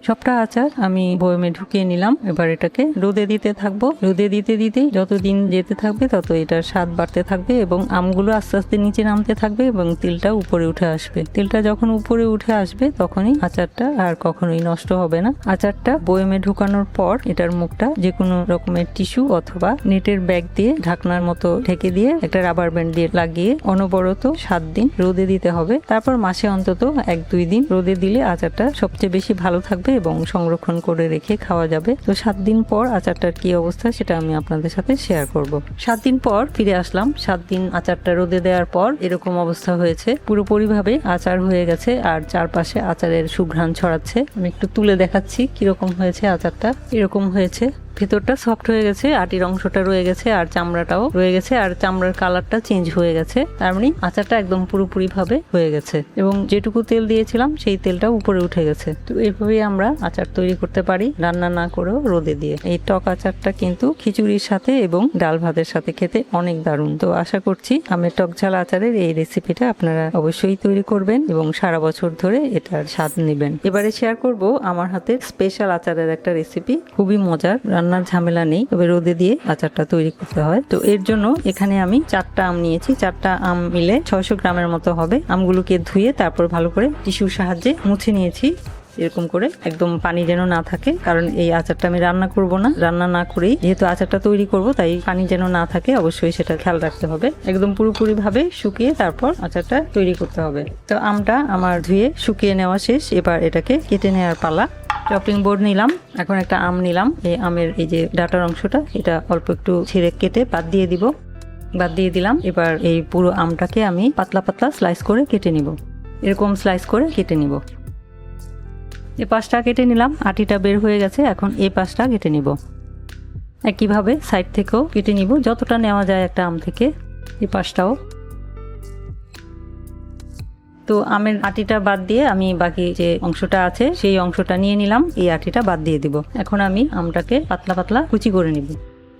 সবটা আচার আমি বয়মে ঢুকিয়ে নিলাম। এবার এটাকে রোদে দিতে থাকবো। রোদে দিতে দিতে যতদিন যেতে থাকবে তত এটার স্বাদ বাড়তে থাকবে এবং আমগুলো আস্তে আস্তে নিচে নামতে থাকবে এবং তেলটা উপরে উঠে আসবে। তেলটা যখন উপরে উঠে আসবে তখনই আচারটা আর কখনোই নষ্ট হবে না। আচারটা বয়মে ঢুকানোর পর এটার মুখটা যে কোনো রকমের টিস্যু অথবা নেটের ব্যাগ দিয়ে ঢাকনার মতো ঢেকে দিয়ে একটা রাবার ব্যান্ড দিয়ে লাগিয়ে অনবরত 7 দিন রোদে দিতে হবে। তারপর মাসে অন্তত 1-2 দিন রোদে দিলে আচারটা সবচেয়ে বেশি ভালো থাকবে এবং সংরক্ষণ করে রেখে খাওয়া যাবে। তো 7 দিন পর আচারটার কি অবস্থা সেটা আমি আপনাদের সাথে শেয়ার করব। 7 দিন পর ফিরে আসলাম। 7 দিন আচারটা রোদে দেওয়ার পর এরকম অবস্থা হয়েছে। পুরোপুরিভাবে আচার হয়ে গেছে আর চারপাশে আচারের সুঘ্রাণ ছড়াচ্ছে। আমি একটু তুলে দেখাচ্ছি কিরকম হয়েছে আচারটা। এরকম হয়েছে। ভেতরটা সফট হয়ে গেছে, আটির অংশটা রয়ে গেছে আর চামড়াটাও রয়ে গেছে আর চামড়ার কালারটা চেঞ্জ হয়ে গেছে। তার মানে আচারটা একদম পুরোপুরি ভাবে হয়ে গেছে এবং যেটুকু তেল দিয়েছিলাম সেই তেলটা উপরে উঠে গেছে। তো এইভাবেই আমরা আচার তৈরি করতে পারি রান্না না করেও রোদে দিয়ে। এই টক আচারটা কিন্তু খিচুড়ির সাথে এবং ডাল ভাতের সাথে খেতে অনেক দারুণ। তো আশা করছি আমের টক ঝাল আচারের এই রেসিপিটা আপনারা অবশ্যই তৈরি করবেন এবং সারা বছর ধরে এটার স্বাদ নেবেন। এবারে শেয়ার করব আমার হাতের স্পেশাল আচারের একটা রেসিপি। খুবই মজার, রান্নার ঝামেলা নেই, তবে রোদে দিয়ে আচারটা তৈরি করতে হয়। তো এর জন্য এখানে আমি 4টা আম নিয়েছি। 4টা আম মিলে 600 গ্রামের মতো হবে। আমগুলোকে ধুয়ে তারপর ভালো করে টিস্যুর সাহায্যে মুছে নিয়েছি এরকম করে, একদম পানি যেন না থাকে, কারণ এই আচারটা আমি রান্না করব না। রান্না না করেই যেহেতু আচারটা তৈরি করব তাই পানি যেন না থাকে অবশ্যই সেটা খেয়াল রাখতে হবে। একদম পুরোপুরি ভাবে শুকিয়ে তারপর আচারটা তৈরি করতে হবে। তো আমটা আমার ধুয়ে শুকিয়ে নেওয়া শেষ। এবার এটাকে কেটে নেওয়ার পালা। চপিং বোর্ড নিলাম। এখন একটা আম নিলাম। এই আমের এই যে ডাটার অংশটা এটা অল্প একটু ছিঁড়ে কেটে বাদ দিয়ে দিব। বাদ দিয়ে দিলাম। এবার এই পুরো আমটাকে আমি পাতলা পাতলা স্লাইস করে কেটে নিব। এরকম স্লাইস করে কেটে নিব। এই পাশটা কেটে নিলাম, আটিটা বের হয়ে গেছে। এখন এই পাশটা কেটে নিব। একইভাবে সাইড থেকেও কেটে নিব, যতটা নেওয়া যায় একটা আম থেকে। এই পাশটাও। তো আমের আটিটা বাদ দিয়ে আমি বাকি যে অংশটা আছে সেই অংশটা নিয়ে নিলাম, এই আটিটা বাদ দিয়ে দিব। এখন আমি আমটাকে পাতলা পাতলা কুচি করে নিব।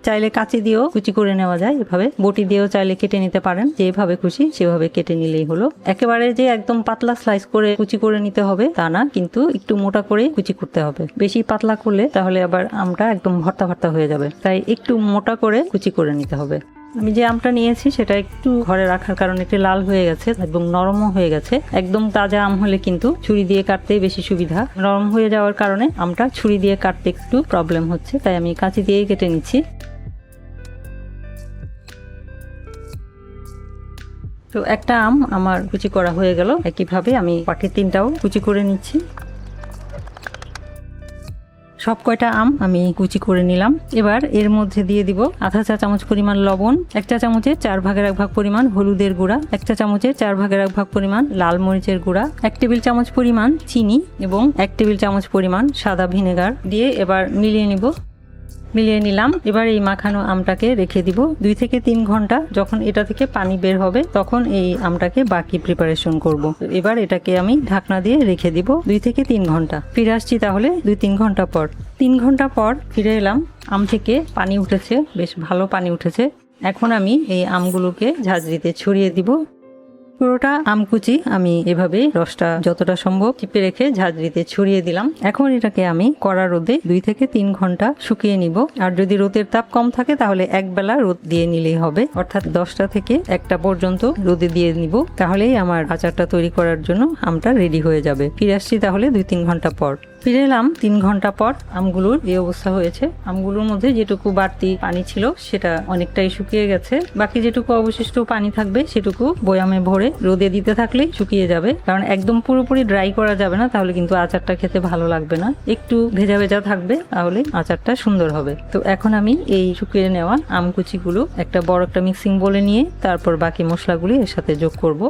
চাইলে কাঁচি দিয়েও কুচি করে নেওয়া যায়, এভাবে বটি দিয়েও চাইলে কেটে নিতে পারেন। যেভাবে খুশি সেভাবে কেটে নিলেই হলো। একেবারে যে একদম পাতলা স্লাইস করে কুচি করে নিতে হবে তা না, কিন্তু একটু মোটা করে কুচি করতে হবে। বেশি পাতলা করলে তাহলে আবার আমটা একদম ভর্তা ভর্তা হয়ে যাবে, তাই একটু মোটা করে কুচি করে নিতে হবে। আমি যে আমটা নিয়েছি সেটা একটু ঘরে রাখার কারণে একটু লাল হয়ে গেছে এবং নরমও হয়ে গেছে। একদম তাজা আম হলে কিন্তু ছুরি দিয়ে কাটতেই বেশি সুবিধা। নরম হয়ে যাওয়ার কারণে আমটা ছুরি দিয়ে কাটতে একটু প্রবলেম হচ্ছে, তাই আমি কাঁচি দিয়েই কেটে নিচ্ছি। তো একটা আম আমার কুচি করা হয়ে গেল। একইভাবে আমি বাকি 3টাও কুচি করে নিচ্ছি। সব কয়টা আম আমি কুচি করে নিলাম। এবার এর মধ্যে দিয়ে দিব আধা চা চামচ পরিমাণ লবণ, 1 চা চামচের 4 ভাগের 1 ভাগ পরিমাণ হলুদের গুঁড়া, 1 চা চামচের 4 ভাগের 1 ভাগ পরিমাণ লাল মরিচের গুঁড়া, 1 টেবিল চামচ পরিমাণ চিনি এবং 1 টেবিল চামচ পরিমাণ সাদা ভিনেগার দিয়ে এবার মিলিয়ে নিব। মিলিয়ে নিলাম। এবার এই মাখানো আমটাকে রেখে দিব 2 থেকে 3 ঘন্টা। যখন এটা থেকে পানি বের হবে তখন এই আমটাকে বাকি প্রিপারেশন করব। এবার এটাকে আমি ঢাকনা দিয়ে রেখে দিব 2 থেকে 3 ঘন্টা। ফিরে আসছি তাহলে 2-3 ঘন্টা পর। 3 ঘন্টা পর ফিরে এলাম। আম থেকে পানি উঠেছে, বেশ ভালো পানি উঠেছে। এখন আমি এই আমগুলোকে ঝাঁঝরিতে ছড়িয়ে দিব। পুরোটা আমকুচি আমি এভাবে রসটা যতটা সম্ভব চিপে রেখে ঝাঁঝরিতে ছড়িয়ে দিলাম। এখন এটাকে আমি কড়া রোদে 2 থেকে 3 ঘন্টা শুকিয়ে নিব। আর যদি রোদের তাপ কম থাকে তাহলে এক বেলা রোদ দিয়ে নিলেই হবে, অর্থাৎ 10টা থেকে 1টা পর্যন্ত রোদে দিয়ে নিব। তাহলেই আমার আচারটা তৈরি করার জন্য আমটা রেডি হয়ে যাবে। ফিরে আসছি তাহলে 2-3 ঘন্টা পর। ফিরে এলাম 3 ঘন্টা পর। আমগুলোর এই অবস্থা হয়েছে। আমগুলোর মধ্যে যেটুকু বাড়তি পানি ছিল সেটা অনেকটাই শুকিয়ে গেছে। বাকি যেটুকু অবশিষ্ট পানি থাকবে সেটুকু বয়ামে ভরে রোদে দিতে থাকলেই শুকিয়ে যাবে। কারণ একদম পুরোপুরি ড্রাই করা যাবে না, তাহলে কিন্তু আচারটা খেতে ভালো লাগবে না। একটু ভেজা ভেজা থাকবে, তাহলে আচারটা সুন্দর হবে। তো এখন আমি এই শুকিয়ে নেওয়া আমকুচিগুলো একটা বড় একটা মিক্সিং বোলে নিয়ে তারপর বাকি মশলাগুলি এর সাথে যোগ করব।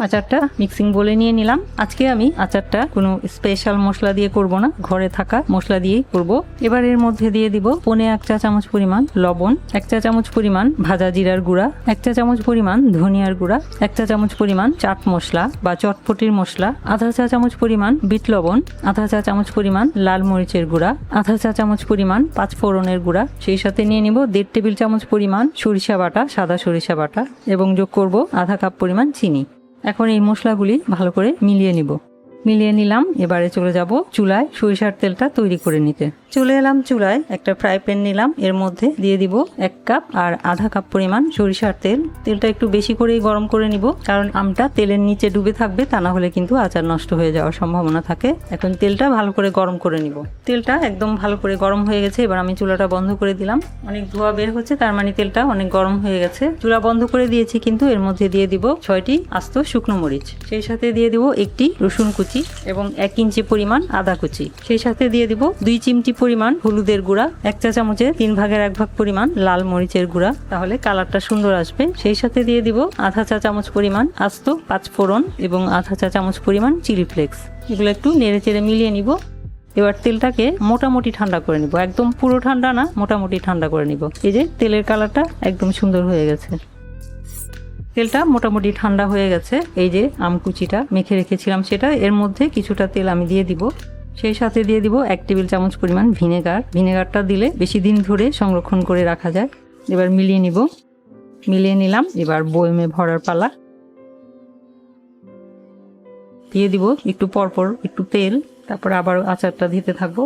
আচারটা মিক্সিং বলে নিয়ে নিলাম। আজকে আমি আচারটা কোনো স্পেশাল মশলা দিয়ে করব না, ঘরে থাকা মশলা দিয়েই করব। এবার এর মধ্যে দিয়ে দিব 1.25 চা চামচ পরিমাণ লবণ, 1 চা চামচ পরিমাণ ভাজা জিরার গুঁড়া, 1 চা চামচ পরিমাণ ধনিয়ার গুঁড়া, 1 চা চামচ পরিমাণ চাট মশলা বা চটপটির মশলা, আধা চা চামচ পরিমাণ বিট লবণ, আধা চা চামচ পরিমাণ লাল মরিচের গুঁড়া, আধা চা চামচ পরিমাণ 5 ফোড়নের গুঁড়া। সেই সাথে নিয়ে নিব 1.5 টেবিল চামচ পরিমাণ সরিষা বাটা, সাদা সরিষা বাটা এবং যোগ করব আধা কাপ পরিমাণ চিনি। এখন এই মশলাগুলি ভালো করে মিলিয়ে নিব। মিলিয়ে নিলাম। এবারে চলে যাব চুলায় সরিষার তেলটা তৈরি করে নিতে। চলে এলাম চুলায়। একটা ফ্রাই প্যান নিলাম, এর মধ্যে দিয়ে দিব 1 কাপ আর আধা কাপ পরিমাণ সরিষার তেল। তেলটা একটু বেশি করেই গরম করে নিব, কারণ আমটা তেলের নিচে ডুবে থাকবে, তা না হলে কিন্তু আচার নষ্ট হয়ে যাওয়ার সম্ভাবনা থাকে। এখন তেলটা ভালো করে গরম করে নিব। তেলটা একদম ভালো করে গরম হয়ে গেছে। এবার আমি চুলাটা বন্ধ করে দিলাম। অনেক ধোঁয়া বের হচ্ছে, তার মানে তেলটা অনেক গরম হয়ে গেছে। চুলা বন্ধ করে দিয়েছি, কিন্তু এর মধ্যে দিয়ে দিব 6টি আস্ত শুকনো মরিচ। সেই সাথে দিয়ে দিব 1টি রসুন কুচি এবং 1 ইঞ্চি পরিমাণ আদা কুচি। সেই সাথে দিয়ে দিব 2 চিমটি পরিমাণ হলুদের গুঁড়া, 1 চা চামচের 3 ভাগের 1 ভাগ পরিমাণ লাল মরিচের গুঁড়া, তাহলে কালারটা সুন্দর আসবে। সেই সাথে দিয়ে দিব আধা চা চামচ পরিমাণ আস্ত 5 ফোড়ন এবং আধা চা চামচ পরিমাণ চিলি ফ্লেক্স। এগুলো একটু নেড়ে চেড়ে মিলিয়ে নিব। এবার তেলটাকে মোটামুটি ঠান্ডা করে নিব, একদম পুরো ঠান্ডা না, মোটামুটি ঠান্ডা করে নিব। এই যে তেলের কালারটা একদম সুন্দর হয়ে গেছে। তেলটা মোটামুটি ঠান্ডা হয়ে গেছে। এই যে আমকুচিটা মেখে রেখেছিলাম সেটা এর মধ্যে কিছুটা তেল আমি দিয়ে দিব। সেই সাথে দিয়ে দিব 1 টেবিল চামচ পরিমাণ ভিনেগার। ভিনেগারটা দিলে বেশি দিন ধরে সংরক্ষণ করে রাখা যায়। এবার মিলিয়ে নিব। মিলিয়ে নিলাম। এবার বয়মে ভরার পালা। দিয়ে দিব একটু পরপর একটু তেল, তারপর আবার আচারটা দিতে থাকবো।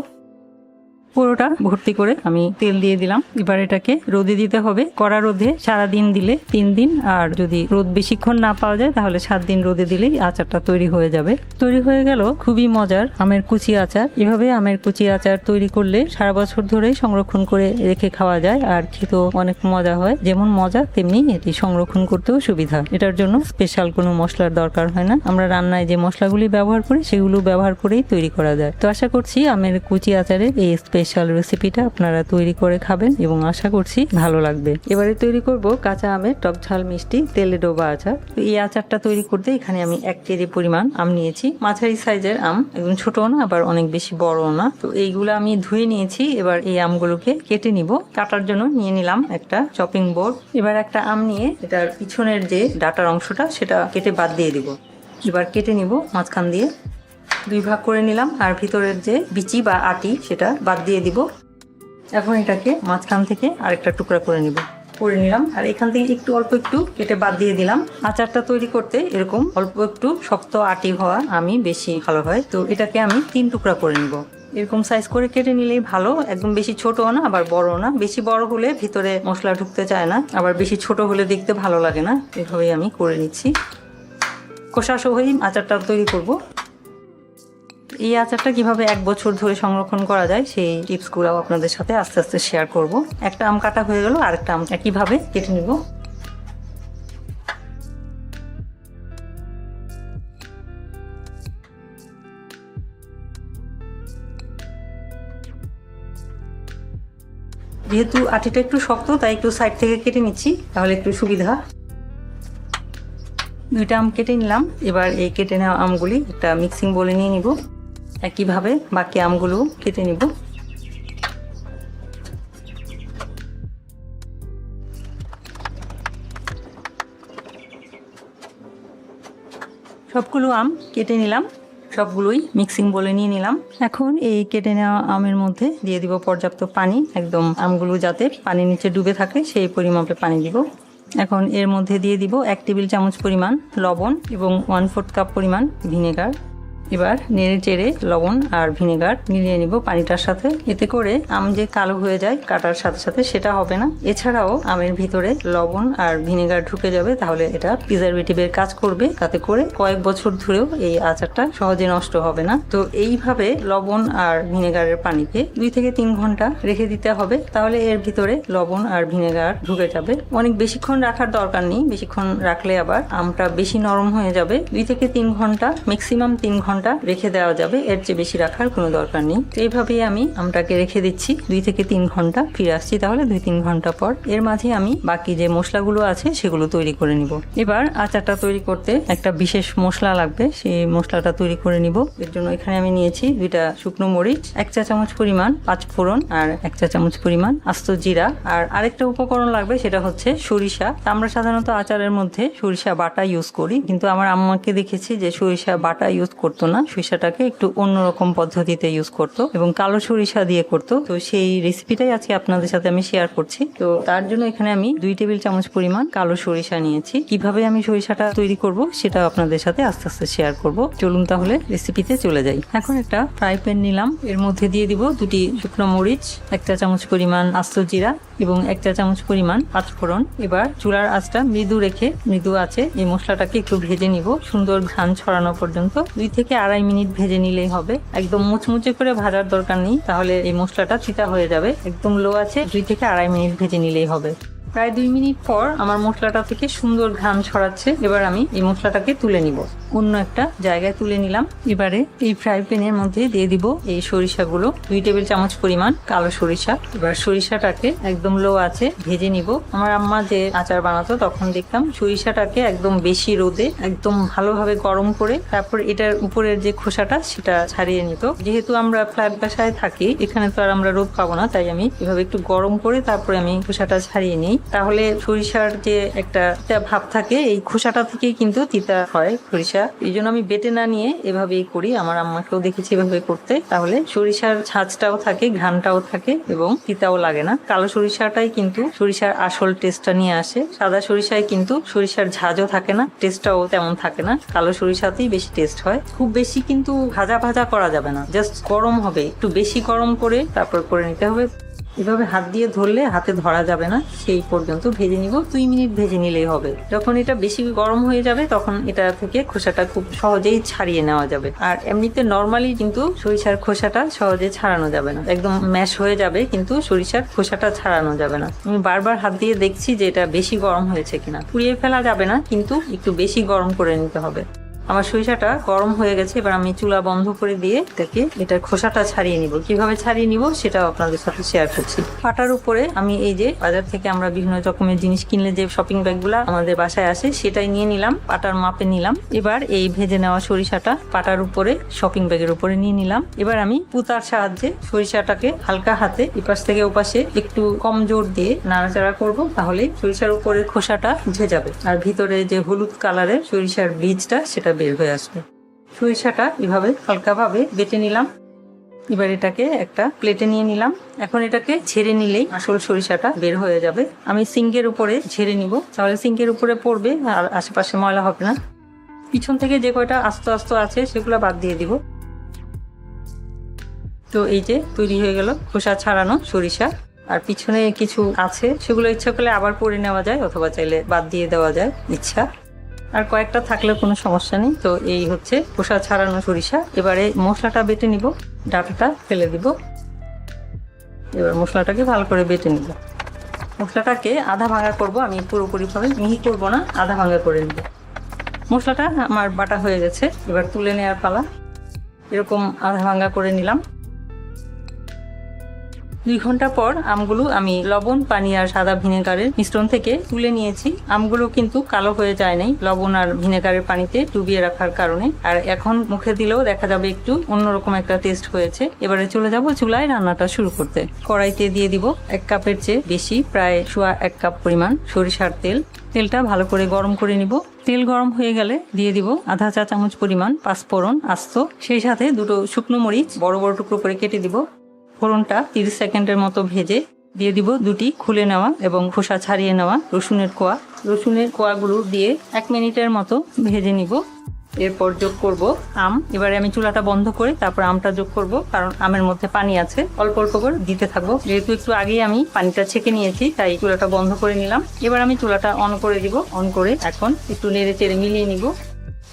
পুরোটা ভর্তি করে আমি তেল দিয়ে দিলাম। এবার এটাকে রোদে দিতে হবে। কড়া রোদে সারাদিন দিলে 3 দিন, আর যদি রোদ বেশিক্ষণ না পাওয়া যায় তাহলে 7 দিন রোদে দিলেই আচারটা তৈরি হয়ে যাবে। তৈরি হয়ে গেল খুবই মজার আমের কুচি আচার। এভাবে আমের কুচি আচার তৈরি করলে সারা বছর ধরেই সংরক্ষণ করে রেখে খাওয়া যায়, আর খেতেও অনেক মজা হয়। যেমন মজা তেমনি এটি সংরক্ষণ করতেও সুবিধা। এটার জন্য স্পেশাল কোনো মশলার দরকার হয় না। আমরা রান্নায় যে মশলাগুলি ব্যবহার করি সেগুলো ব্যবহার করেই তৈরি করা যায়। তো আশা করছি আমের কুচি আচারের এই স্পেশাল রেসিপিটা আপনারা তৈরি করে খাবেন এবং আশা করছি ভালো লাগবে। এবারে তৈরি করব কাঁচা আমের টক ঝাল মিষ্টি তেলে ডোবা আচার। তো এই আচারটা তৈরি করতে এখানে আমি 1 কেজি পরিমাণ আম নিয়েছি। মাঝারি সাইজের আম, একদম ছোটও না আবার অনেক বেশি বড়ও না। তো এইগুলো আমি ধুয়ে নিয়েছি। এবার এই আমগুলোকে কেটে নিব। কাটার জন্য নিয়ে নিলাম একটা চপিং বোর্ড। এবার একটা আম নিয়ে এটার পিছনের যে ডাটার অংশটা সেটা কেটে বাদ দিয়ে দিব। এবার কেটে নিব মাঝখান দিয়ে 2 ভাগ করে নিলাম, আর ভিতরের যে বিচি বা আটি সেটা বাদ দিয়ে দিব। এখন এটাকে মাঝখান থেকে আরেকটা টুকরা করে নিলাম, আর এখান থেকে একটু অল্প একটু কেটে বাদ দিয়ে দিলাম। আচারটা তৈরি করতে এরকম অল্প একটু শক্ত আটি হওয়া আমি বেশি ভালো হয়। তো এটাকে আমি 3 টুকরা করে নিব। এরকম সাইজ করে কেটে নিলেই ভালো, একদম বেশি ছোটও না আবার বড়ও না। বেশি বড় হলে ভিতরে মশলা ঢুকতে চায় না, আবার বেশি ছোট হলে দেখতে ভালো লাগে না। এভাবেই আমি করে নিচ্ছি। খোসা সহই আচারটা তৈরি করব। এই আচারটা কিভাবে 1 বছর ধরে সংরক্ষণ করা যায় সেই টিপসগুলো আপনাদের সাথে আস্তে আস্তে শেয়ার করব। একটা আম কাটা হয়ে গেল, আরেকটা আম একইভাবে কেটে নিব। যেহেতু আটিটা একটু শক্ত তাই একটু সাইড থেকে কেটে নিচ্ছি, তাহলে একটু সুবিধা। 2টা আম কেটে নিলাম। এবার এই কেটে নেওয়া আমগুলি একটা মিক্সিং বলে নিয়ে নিব। একইভাবে বাকি আমগুলো কেটে নিব। সবগুলো আম কেটে নিলাম, সবগুলোই মিক্সিং বলে নিয়ে নিলাম। এখন এই কেটে নেওয়া আমের মধ্যে দিয়ে দিব পর্যাপ্ত পানি, একদম আমগুলো যাতে পানির নিচে ডুবে থাকে সেই পরিমাপে পানি দিব। এখন এর মধ্যে দিয়ে দিব 1 টেবিল চামচ পরিমাণ লবণ এবং 1/4 কাপ পরিমাণ ভিনেগার। এবার নেড়ে চেড়ে লবণ আর ভিনেগার মিলিয়ে নিব পানিটার সাথে। এতে করে আম যে কালো হয়ে যায় কাটার সাথে সাথে সেটা হবে না। এছাড়াও আমের ভিতরে লবণ আর ভিনেগার ঢুকে যাবে, তাহলে এটা প্রিজারভেটিভের কাজ করবে। তাতে করে কয়েক বছর ধরেও এই আচারটা সহজে নষ্ট হবে না। তো এইভাবে লবণ আর ভিনেগারের পানিতে 2 থেকে 3 ঘন্টা রেখে দিতে হবে, তাহলে এর ভিতরে লবণ আর ভিনেগার ঢুকে যাবে। অনেক বেশিক্ষণ রাখার দরকার নেই, বেশিক্ষণ রাখলে আবার আমটা বেশি নরম হয়ে যাবে। 2 থেকে 3 ঘন্টা, ম্যাক্সিমাম 3 ঘন্টা রেখে দেওয়া যাবে, এর চেয়ে বেশি রাখার কোনো দরকার নেই। তো এইভাবেই আমি আমটাকে রেখে দিচ্ছি 2 থেকে 3 ঘন্টা। ফিরে আসছি তাহলে 2-3 ঘন্টা পর। এর মাঝে আমি বাকি যে মশলাগুলো আছে সেগুলো তৈরি করে নিব। এবার আচারটা তৈরি করতে একটা বিশেষ মশলা লাগবে, সেই মশলাটা তৈরি করে নিব। এর জন্য এখানে আমি নিয়েছি 2টা শুকনো মরিচ, 1 চা চামচ পরিমাণ 5 ফোড়ন আর 1 চা চামচ পরিমাণ আস্ত জিরা, আর আরেকটা উপকরণ লাগবে সেটা হচ্ছে সরিষা। আমরা সাধারণত আচারের মধ্যে সরিষা বাটা ইউজ করি, কিন্তু আমার আম্মাকে দেখেছি যে সরিষা বাটা ইউজ করতো না, সরিষাটাকে একটু অন্যরকম পদ্ধতিতে ইউজ করতো এবং কালো সরিষা দিয়ে করতো। তো সেই রেসিপিটাই আজকে আপনাদের সাথে আমি শেয়ার করছি। তো তার জন্য এখানে আমি 2 টেবিল চামচ পরিমাণ কালো সরিষা নিয়েছি। কিভাবে আমি সরিষাটা তৈরি করব সেটা আপনাদের সাথে আস্তে আস্তে শেয়ার করব। চলুন তাহলে রেসিপিতে চলে যাই। এখন একটা ফ্রাই প্যান নিলাম, এর মধ্যে দিয়ে দিব 2টি শুকনো মরিচ, 1 চা চামচ পরিমাণ আস্ত জিরা এবং 1 চা চামচ পরিমাণ 5 ফোড়ন। এবার চুলার আঁচটা মৃদু আছে এই মশলাটাকে একটু ভেজে নিব, সুন্দর ঘ্রাণ ছড়ানো পর্যন্ত। 2 থেকে 2.5 মিনিট ভেজে নিলেই হবে। একদম মুচমুচে করে ভাজার দরকার নেই, তাহলে এই মশলাটা চিতা হয়ে যাবে। একদম লো আছে 2 থেকে 2.5 মিনিট ভেজে নিলেই হবে। প্রায় 2 মিনিট পর আমার মশলাটা থেকে সুন্দর ঘ্রাণ ছড়াচ্ছে। এবার আমি এই মশলাটাকে তুলে নিব, অন্য একটা জায়গায় তুলে নিলাম। এবারে এই ফ্রাই প্যানের মধ্যে দিয়ে দিব এই সরিষাগুলো, 2 টেবিল চামচ পরিমাণ কালো সরিষা। এবার সরিষাটাকে একদম লো আছে ভেজে নিব। আমার আম্মা যে আচার বানাতো তখন দেখতাম সরিষাটাকে একদম বেশি রোদে একদম ভালোভাবে গরম করে তারপর এটার উপরের যে খোসাটা সেটা ছাড়িয়ে নিত। যেহেতু আমরা ফ্ল্যাট বাসায় থাকি, এখানে তো আর আমরা রোদ পাবো না, তাই আমি এভাবে একটু গরম করে তারপরে আমি খোসাটা ছাড়িয়ে নিই। তাহলে সরিষার যে একটা ভাব থাকে এই খোসাটা থেকেই কিন্তু তিতা হয় সরিষা। এই জন্য আমি বেটে না নিয়ে এভাবেই করি। আমার আম্মাকেও দেখেছি এভাবে করতে, তাহলে সরিষার ঝাঁজটাও থাকে, ঘ্রাণটাও থাকে এবং তিতাও লাগে না। কালো সরিষাটাই কিন্তু সরিষার আসল টেস্টটা নিয়ে আসে। সাদা সরিষায় কিন্তু সরিষার ঝাঁজও থাকে না, টেস্টটাও তেমন থাকে না। কালো সরিষাতেই বেশি টেস্ট হয়। খুব বেশি কিন্তু ভাজা করা যাবে না, জাস্ট গরম হবে, একটু বেশি গরম করে তারপর করে নিতে হবে। এভাবে হাত দিয়ে ধরলে হাতে ধরা যাবে না, সেই পর্যন্ত ভেজে নিব। 2 মিনিট ভেজে নিলেই হবে। যখন এটা বেশি গরম হয়ে যাবে তখন এটা থেকে খোসাটা খুব সহজেই ছাড়িয়ে নেওয়া যাবে। আর এমনিতে নর্মালি কিন্তু সরিষার খোসাটা সহজে ছাড়ানো যাবে না, একদম ম্যাশ হয়ে যাবে, কিন্তু সরিষার খোসাটা ছাড়ানো যাবে না। আমি বারবার হাত দিয়ে দেখছি যে এটা বেশি গরম হয়েছে কিনা। পুড়িয়ে ফেলা যাবে না, কিন্তু একটু বেশি গরম করে নিতে হবে। আমার সরিষাটা গরম হয়ে গেছে, এবার আমি চুলা বন্ধ করে দিয়ে এটার খোসাটা ছাড়িয়ে নিব। কিভাবে ছাড়িয়ে নিব সেটাও আপনাদের সাথে শেয়ার করছি। পাটার উপরে আমি এই যে বাজার থেকে আমরা বিভিন্ন রকমের জিনিস কিনলে যে শপিং ব্যাগগুলা আমাদের বাসায় আসে সেটাই নিয়ে নিলাম, পাটার মাপে নিলাম। এবার এই ভেজে নেওয়া সরিষাটা পাটার উপরে শপিং ব্যাগের উপরে নিয়ে নিলাম। এবার আমি পুতার সাহায্যে সরিষাটাকে হালকা হাতে এপাশ থেকে ওপাশে একটু কম জোর দিয়ে নাড়াচাড়া করব, তাহলে সরিষার উপরের খোসাটা উঠে যাবে আর ভিতরে যে হলুদ কালারের সরিষার বীজটা সেটা বের হয়ে আসবে। সরিষাটা এভাবে হালকাভাবে বেটে নিলাম। এবার এটাকে একটা প্লেটে নিয়ে নিলাম। এখন এটাকে ঝেড়ে নিলেই আসল সরিষাটা বের হয়ে যাবে। আমি সিঙ্কের উপরে ঝেড়ে নিব, তাহলে সিঙ্কের উপরে পড়বে আর আশেপাশে ময়লা হবে না। পিছন থেকে যে কয়টা আস্ত আস্ত আছে সেগুলো বাদ দিয়ে দিব। তো এই যে তৈরি হয়ে গেল খোসা ছাড়ানো সরিষা। আর পিছনে কিছু আছে সেগুলো ইচ্ছা করলে আবার পরে নেওয়া যায়, অথবা চাইলে বাদ দিয়ে দেওয়া যায় ইচ্ছা। আর কয়েকটা থাকলে কোনো সমস্যা নেই। তো এই হচ্ছে খোসা ছাড়ানো সরিষা। এবারে মশলাটা বেটে নিব, ডাটাটা ফেলে দিব। এবার মশলাটাকে ভালো করে বেটে নিব। মশলাটাকে আধা ভাঙা করব, আমি পুরোপুরিভাবে মিহি করব না, আধা ভাঙা করে নিব। মশলাটা আমার বাটা হয়ে গেছে, এবার তুলে নেওয়ার পালা। এরকম আধা ভাঙা করে নিলাম। 2 ঘন্টা পর আমগুলো আমি লবণ, পানি আর সাদা ভিনেগারের মিশ্রণ থেকে তুলে নিয়েছি। আমগুলো কিন্তু কালো হয়ে যায় নাই লবণ আর ভিনেগারের পানিতে ডুবিয়ে রাখার কারণে। আর এখন মুখে দিলেও দেখা যাবে একটু অন্যরকম একটা টেস্ট হয়েছে। এবারে চলে যাব চুলায় রান্নাটা শুরু করতে। কড়াইতে দিয়ে দিব 1 কাপের চেয়ে বেশি, প্রায় 1 কাপ পরিমাণ সরিষার তেল। তেলটা ভালো করে গরম করে নিব। তেল গরম হয়ে গেলে দিয়ে দিব আধা চা চামচ পরিমাণ পাঁচফোড়ন আস্ত, সেই সাথে 2টো শুকনো মরিচ বড় বড় টুকরো করে কেটে দিব। ফোড়নটা 30 সেকেন্ডের মতো ভেজে দিয়ে দিব 2টি খুলে নেওয়া এবং খোসা ছাড়িয়ে নেওয়া রসুনের কোয়া। রসুনের কোয়াগুলো দিয়ে 1 মিনিটের মতো ভেজে নিব। এরপর যোগ করব আম। এবারে আমি চুলাটা বন্ধ করে তারপর আমটা যোগ করব, কারণ আমের মধ্যে পানি আছে, অল্প অল্প করে দিতে থাকবো। যেহেতু একটু আগেই আমি পানিটা ছেঁকে নিয়েছি তাই চুলাটা বন্ধ করে নিলাম। এবার আমি চুলাটা অন করে দিব। অন করে এখন একটু নেড়ে চেড়ে মিলিয়ে নিব।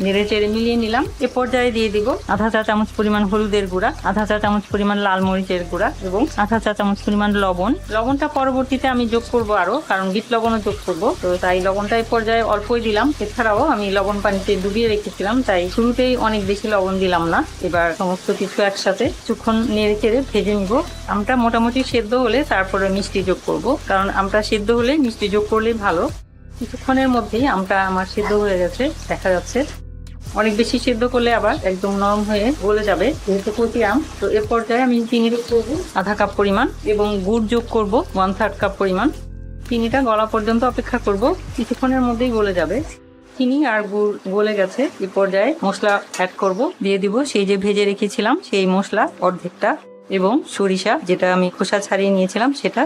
নেড়ে চেড়ে মিলিয়ে নিলাম। এ পর্যায়ে দিয়ে দিব আধা চা চামচ পরিমাণ হলুদের গুঁড়া, আধা চা চামচ পরিমাণ লাল মরিচের গুঁড়া এবং আধা চা চামচ পরিমাণ লবণ। লবণটা পরবর্তীতে আমি যোগ করব আরো, কারণ বিট লবণও যোগ করব, তো তাই লবণটা এই পর্যায়ে অল্পই দিলাম। এছাড়াও আমি লবণ পানিতে ডুবিয়ে রেখেছিলাম তাই শুরুতেই অনেক বেশি লবণ দিলাম না। এবার সমস্ত কিছু একসাথে কিছুক্ষণ নেড়ে চেড়ে ভেজে নিব। আমটা মোটামুটি সেদ্ধ হলে তারপরে মিষ্টি যোগ করব, কারণ আমটা সেদ্ধ হলে মিষ্টি যোগ করলেই ভালো। কিছুক্ষণের মধ্যেই আমটা আমার সেদ্ধ হয়ে গেছে, দেখা যাচ্ছে। অনেক বেশি সেদ্ধ করলে আবার একদম নরম হয়ে গলে যাবে, যেহেতু কচি আম। তো এর পর্যায়ে আমি চিনি যোগ করবো আধা কাপ পরিমাণ এবং গুড় যোগ করব 1/3 কাপ পরিমাণ। চিনিটা গলা পর্যন্ত অপেক্ষা করব, কিছুক্ষণের মধ্যেই গলে যাবে। চিনি আর গুড় গলে গেছে। এই পর্যায়ে মশলা অ্যাড করব। দিয়ে দিব সেই যে ভেজে রেখেছিলাম সেই মশলা অর্ধেকটা এবং সরিষা যেটা আমি খোসা ছাড়িয়ে নিয়েছিলাম সেটা,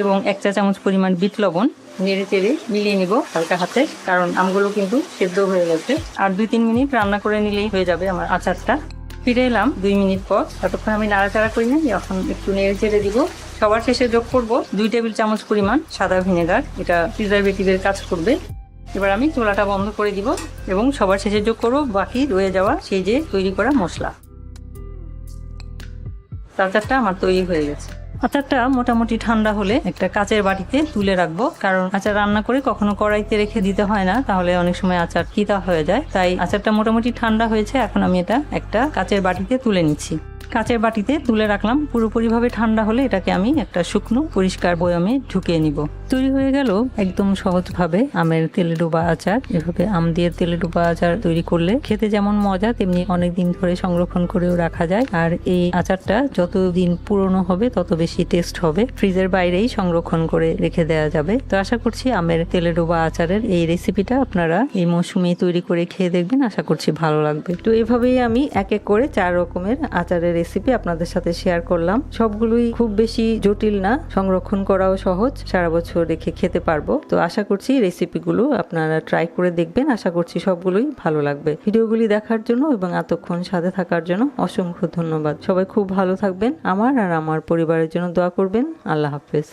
এবং 1 চা চামচ পরিমাণ বিট লবণ। নেড়ে চেড়ে মিলিয়ে নিব হালকা হাতে, কারণ আমগুলো কিন্তু সেদ্ধ হয়ে গেছে। আর 2-3 মিনিট রান্না করে নিলেই হয়ে যাবে আমার আচারটা। ফিরে এলাম 2 মিনিট পর। ততক্ষণ আমি নাড়াচাড়া করি না, এখন একটু নেড়ে চেড়ে দিব। সবার শেষে যোগ করব 2 টেবিল চামচ পরিমাণ সাদা ভিনেগার, এটা প্রিজারভেটিভের কাজ করবে। এবার আমি চুলাটা বন্ধ করে দিব এবং সবার শেষে যোগ করব বাকি রয়ে যাওয়া সেই যে তৈরি করা মশলা। আচারটা আমার তৈরি হয়ে গেছে। আচারটা মোটামুটি ঠান্ডা হলে একটা কাচের বাটিতে তুলে রাখবো, কারণ আচার রান্না করে কখনো কড়াইতে রেখে দিতে হয় না, তাহলে অনেক সময় আচার তিতা হয়ে যায়। তাই আচারটা মোটামুটি ঠান্ডা হয়েছে, এখন আমি এটা একটা কাচের বাটিতে তুলে নিচ্ছি। কাচের বাটিতে তুলে রাখলাম। পুরোপুরিভাবে ঠান্ডা হলে এটাকে আমি একটা শুকনো পরিষ্কার বয়ামে ঢুকিয়ে নিব। তৈরি হয়ে গেল একদম সহজভাবে আমের তেলে ডোবা আচার। এভাবে আম দিয়ে তেলে ডোবা আচার তৈরি করলে খেতে যেমন মজা, তেমনি অনেক দিন ধরে সংরক্ষণ করেও রাখা যায়। আর এই আচারটা যতদিন পুরনো হবে তত বেশি টেস্ট হবে। ফ্রিজের বাইরেই সংরক্ষণ করে রেখে দেওয়া যাবে। তো আশা করছি আমের তেলে ডোবা আচারের এই রেসিপিটা আপনারা এই মৌসুমে তৈরি করে খেয়ে দেখবেন, আশা করছি ভালো লাগবে। তো এভাবেই আমি এক এক করে 4 রকমের আচারের রেসিপি আপনাদের সাথে শেয়ার করলাম। সবগুলোই খুব বেশি জটিল না, সংরক্ষণ করাও সহজ, সারা বছর রেখে খেতে পারবো। তো আশা করছি রেসিপিগুলো আপনারা ট্রাই করে দেখবেন, আশা করছি সবগুলোই ভালো লাগবে। ভিডিওগুলি দেখার জন্য এবং এতক্ষণ সাথে থাকার জন্য অসংখ্য ধন্যবাদ। সবাই খুব ভালো থাকবেন, আমার আর আমার পরিবারের জন্য দোয়া করবেন। আল্লাহ হাফেজ।